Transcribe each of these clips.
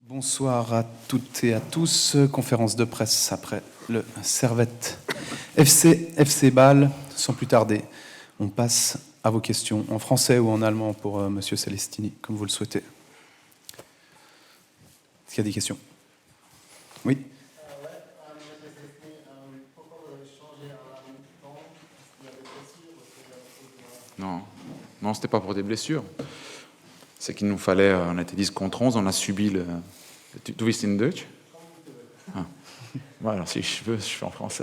Bonsoir à toutes et à tous. Conférence de presse après le Servette FC Bâle. Sans plus tarder, on passe à vos questions en français ou en allemand pour Monsieur Celestini, comme vous le souhaitez. Est-ce qu'il y a des questions? Oui. Non, c'était pas pour des blessures. C'est qu'il nous fallait, on était 10 contre 11, on a subi le... Du bist in Deutsch? Ah. Bon, alors si je veux, je fais en français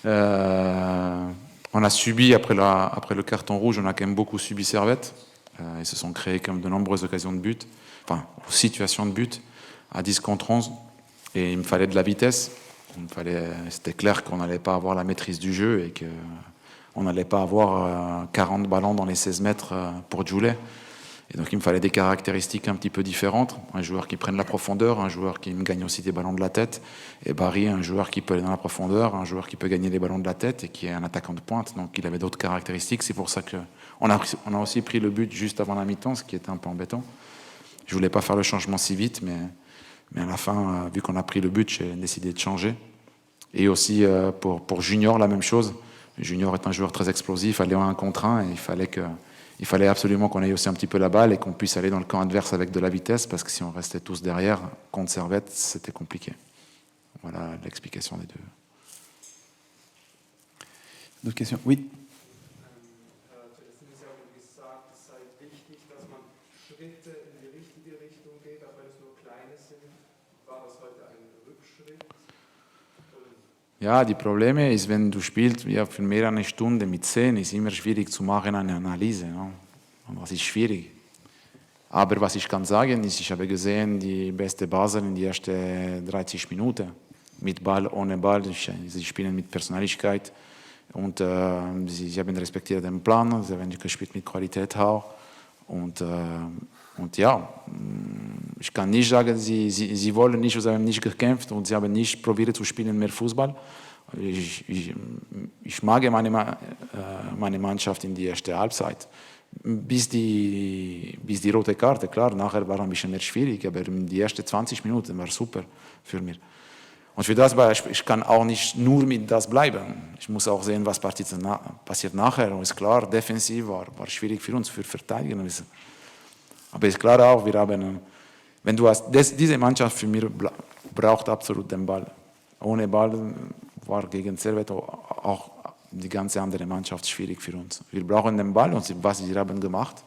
alors. On a subi, après le carton rouge, on a quand même beaucoup subi Servette. Ils se sont créés comme de nombreuses occasions de but, enfin, situations de but, à 10 contre 11. Et il me fallait de la vitesse. C'était clair qu'on n'allait pas avoir la maîtrise du jeu et qu'on n'allait pas avoir 40 ballons dans les 16 mètres pour Djoulet. Et donc il me fallait des caractéristiques un petit peu différentes. Un joueur qui prenne la profondeur, un joueur qui me gagne aussi des ballons de la tête. Et Barry, un joueur qui peut aller dans la profondeur, un joueur qui peut gagner des ballons de la tête et qui est un attaquant de pointe. Donc il avait d'autres caractéristiques. C'est pour ça qu'on a aussi pris le but juste avant la mi-temps, ce qui était un peu embêtant. Je voulais pas faire le changement si vite, mais à la fin, vu qu'on a pris le but, j'ai décidé de changer. Et aussi pour Junior, la même chose. Junior est un joueur très explosif, aller en 1 contre 1, et il fallait absolument qu'on ait aussi un petit peu la balle et qu'on puisse aller dans le camp adverse avec de la vitesse, parce que si on restait tous derrière, contre Servette, c'était compliqué. Voilà l'explication des deux. D'autres questions? Oui. Ja, die Probleme ist, wenn du spielst für mehr eine Stunde mit 10, ist immer schwierig zu machen eine Analyse. Ja. Und das ist schwierig. Aber was ich kann sagen, ist, ich habe gesehen, die beste Basel in die ersten 30 Minuten. Mit Ball, ohne Ball. Sie spielen mit Persönlichkeit. Und sie haben respektiert den Plan. Sie haben gespielt mit Qualität auch. Und ja, ich kann nicht sagen, sie wollen nicht, sie haben nicht gekämpft und sie haben nicht probiert zu spielen mehr Fußball. Ich mag meine Mannschaft in die erste Halbzeit. Bis die rote Karte, klar, nachher war ein bisschen mehr schwierig, aber die ersten 20 Minuten war super für mich. Und für das, ich kann auch nicht nur mit das bleiben. Ich muss auch sehen, was passiert nachher. Und ist klar, defensiv war schwierig für uns, für Verteidigen. Aber ist klar auch, wenn du hast, diese Mannschaft für mich braucht absolut den Ball. Ohne Ball war gegen Servette auch die ganze andere Mannschaft schwierig für uns. Wir brauchen den Ball und was sie haben gemacht.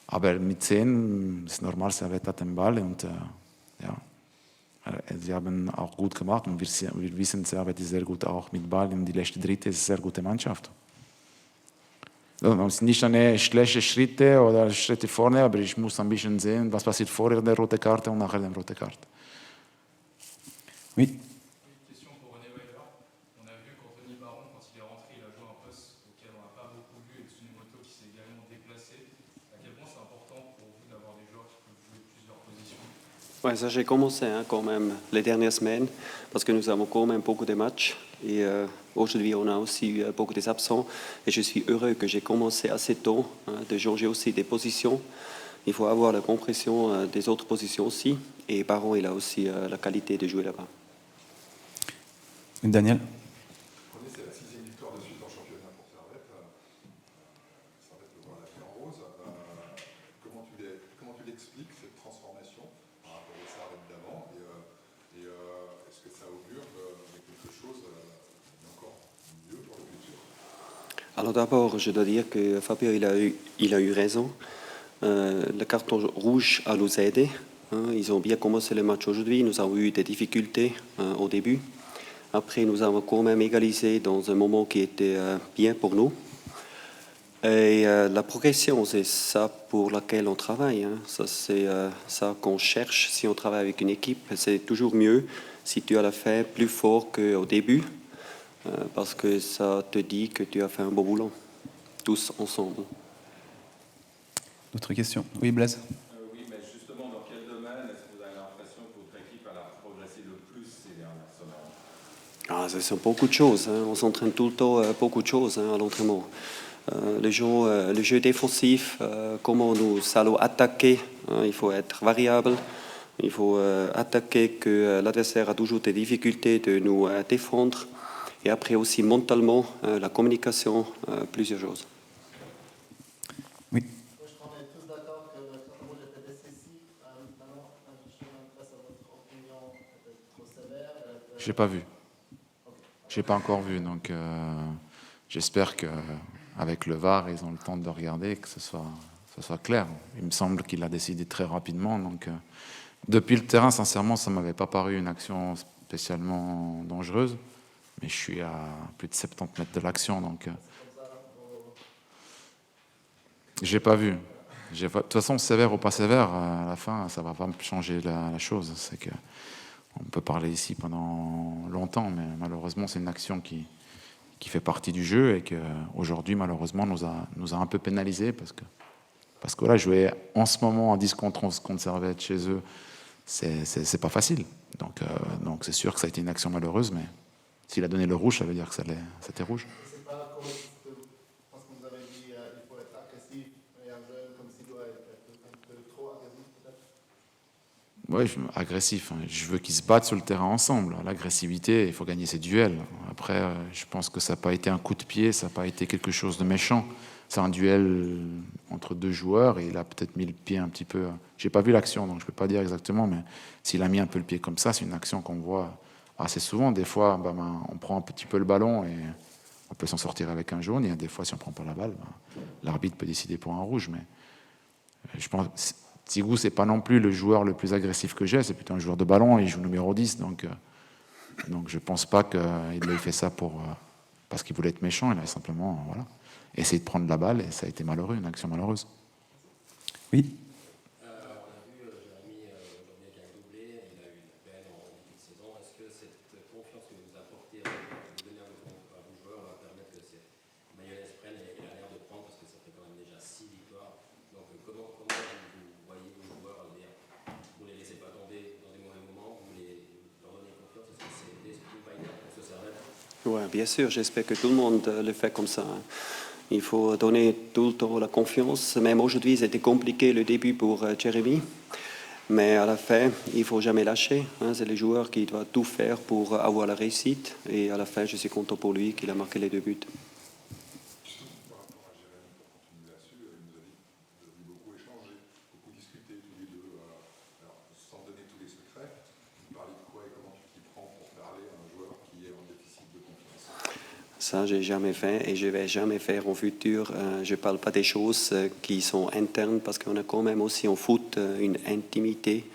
Aber mit 10 ist normal, Servette hat den Ball und ja. Sie haben auch gut gemacht und wir wissen, Servette ist sehr gut auch mit Ball. Und die letzte Dritte ist eine sehr gute Mannschaft. Es sind nicht eine schlechte Schritte oder Schritte vorne, aber ich muss ein bisschen sehen, was passiert vor der roten Karte und nachher der roten Karte. Oui. Ouais, ça j'ai commencé quand même les dernières semaines parce que nous avons quand même beaucoup de matchs et aujourd'hui on a aussi eu beaucoup des absents et je suis heureux que j'ai commencé assez tôt de changer aussi des positions. Il faut avoir la compréhension des autres positions aussi et Baron il a aussi la qualité de jouer là-bas. Daniel. C'est la 6e victoire de suite en championnat pour Servette. Servette le voit la fleur en rose. Comment tu l'expliques cette transformation par rapport au Servette d'avant et est-ce que ça augure de quelque chose d'encore mieux pour le futur? Alors d'abord, je dois dire que Fabio il a eu raison. Le carton rouge a nous aidé. Ils ont bien commencé le match aujourd'hui. Nous avons eu des difficultés au début. Après, nous avons quand même égalisé dans un moment qui était bien pour nous. Et la progression, c'est ça pour laquelle on travaille. Ça, c'est ça qu'on cherche. Si on travaille avec une équipe, c'est toujours mieux si tu as la fait plus fort qu'au début, parce que ça te dit que tu as fait un beau boulot, tous ensemble. D'autres questions? Oui, Blaise. Oui, mais justement, dans quel domaine est-ce que vous avez l'impression que votre équipe a progressé le plus ces dernières semaines? Ce sont beaucoup de choses. On s'entraîne tout le temps beaucoup de choses à l'entraînement. Le jeu défensif, comment nous allons attaquer, il faut être variable. Il faut attaquer, que l'adversaire a toujours des difficultés de nous défendre. Et après aussi mentalement, la communication, plusieurs choses. Oui. Je crois qu'on est tous d'accord que le carton rouge était décisif. Maintenant, je m'intéresse à votre opinion peut-être trop sévère. J'ai pas vu. J'ai pas encore vu, donc j'espère qu'avec le VAR, ils ont le temps de regarder, que ce soit clair. Il me semble qu'il a décidé très rapidement, donc depuis le terrain, sincèrement, ça m'avait pas paru une action spécialement dangereuse, mais je suis à plus de 70 mètres de l'action, donc j'ai pas vu. De toute façon, sévère ou pas sévère, à la fin, ça va pas changer la chose. C'est que on peut parler ici pendant longtemps, mais malheureusement, c'est une action qui fait partie du jeu et qu'aujourd'hui, malheureusement, nous a un peu pénalisé parce que voilà, jouer en ce moment à 10 contre 11 contre Servette chez eux, c'est pas facile. Donc c'est sûr que ça a été une action malheureuse, mais s'il a donné le rouge, ça veut dire que c'était rouge. C'est pas comme parce que vous avez dit il faut être agressif, et un jeu comme s'il doit être un peu trop agressif peut-être. Oui, agressif. Je veux qu'ils se battent sur le terrain ensemble. L'agressivité, il faut gagner ses duels. Après, je pense que ça n'a pas été un coup de pied, ça n'a pas été quelque chose de méchant. C'est un duel entre deux joueurs et il a peut-être mis le pied un petit peu. J'ai pas vu l'action, donc je peux pas dire exactement, mais s'il a mis un peu le pied comme ça, c'est une action qu'on voit assez souvent. Des fois, on prend un petit peu le ballon et on peut s'en sortir avec un jaune. Et des fois, si on prend pas la balle, l'arbitre peut décider pour un rouge. Mais je pense Tigou, c'est pas non plus le joueur le plus agressif que j'ai. C'est plutôt un joueur de ballon et il joue numéro 10. Donc je pense pas qu'il ait fait ça parce qu'il voulait être méchant. Il a simplement essayé de prendre la balle et ça a été malheureux, une action malheureuse. Oui. On a vu Jérémy aujourd'hui avec un doublé, il a eu une peine en début de saison. Est-ce que cette confiance que vous apportez, que vous donnez à vos joueurs, va permettre que cette mayonnaise prenne et il a l'air de prendre parce que ça fait quand même déjà 6 victoires. Donc comment vous voyez vos joueurs dire, vous ne les laissez pas tomber dans des mauvais moments, vous leur donnez confiance? Est-ce que c'est l'esprit Bayern pour se servir? Oui, bien sûr, j'espère que tout le monde le fait comme ça. Il faut donner tout le temps la confiance. Même aujourd'hui, c'était compliqué le début pour Jérémy. Mais à la fin, il ne faut jamais lâcher. C'est les joueurs qui doivent tout faire pour avoir la réussite. Et à la fin, je suis content pour lui qu'il a marqué les 2 buts. Par rapport à Jérémy, pour continuer là-dessus, il nous a dit que vous avez beaucoup échangé, beaucoup discuté tous les deux. Alors, sans donner tous les secrets, vous parlez de quoi et comment tu t'y prends pour parler à un joueur qui est en déficit de confiance? Ça, j'ai jamais fait et je vais jamais faire en futur. Je parle pas des choses qui sont internes parce qu'on a quand même aussi en foot une intimité.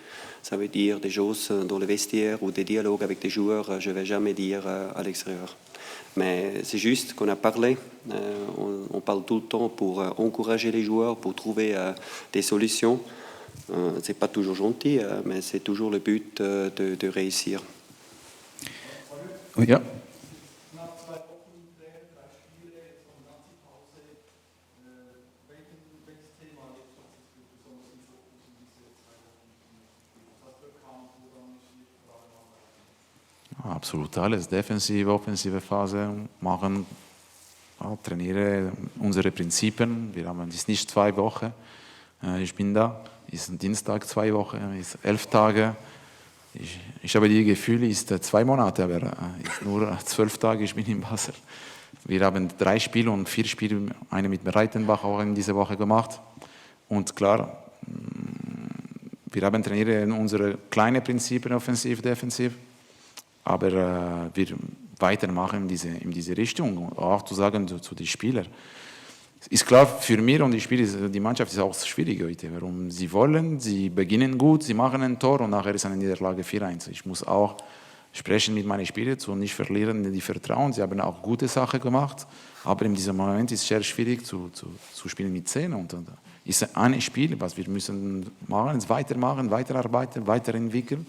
Ça veut dire des choses dans le vestiaire ou des dialogues avec des joueurs. Je vais jamais dire à l'extérieur. Mais c'est juste qu'on a parlé. On parle tout le temps pour encourager les joueurs, pour trouver des solutions. C'est pas toujours gentil, mais c'est toujours le but de réussir. Oui. Ja. Absolut alles. Defensive, offensive Phase machen, trainiere unsere Prinzipien. Wir haben es nicht 2 Wochen. Ich bin da. Ist Dienstag 2 Wochen, ist 11 Tage. Ich habe die Gefühle, ist 2 Monate, aber ist nur 12 Tage. Ich bin in Basel. Wir haben 3 Spiele und 4 Spiele, eine mit Reitenbach auch in dieser Woche gemacht. Und klar, wir haben trainiert unsere kleinen Prinzipien, offensiv, defensiv. Aber wir weitermachen in diese Richtung. Auch zu sagen zu den Spielern. Ist klar, für mich und die Mannschaft ist auch schwierig heute. Warum? Sie wollen, sie beginnen gut, sie machen ein Tor und nachher ist eine Niederlage 4-1. Ich muss auch sprechen mit meinen Spielern und nicht verlieren die Vertrauen. Sie haben auch gute Sachen gemacht, aber in diesem Moment ist es sehr schwierig zu spielen mit 10. Und ist ein Spiel, was wir müssen machen, ist weitermachen, weiterarbeiten, weiterentwickeln.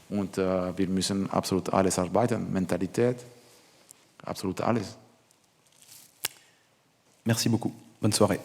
Und wir müssen absolut alles arbeiten, Mentalität, absolut alles. Merci beaucoup. Bonne soirée.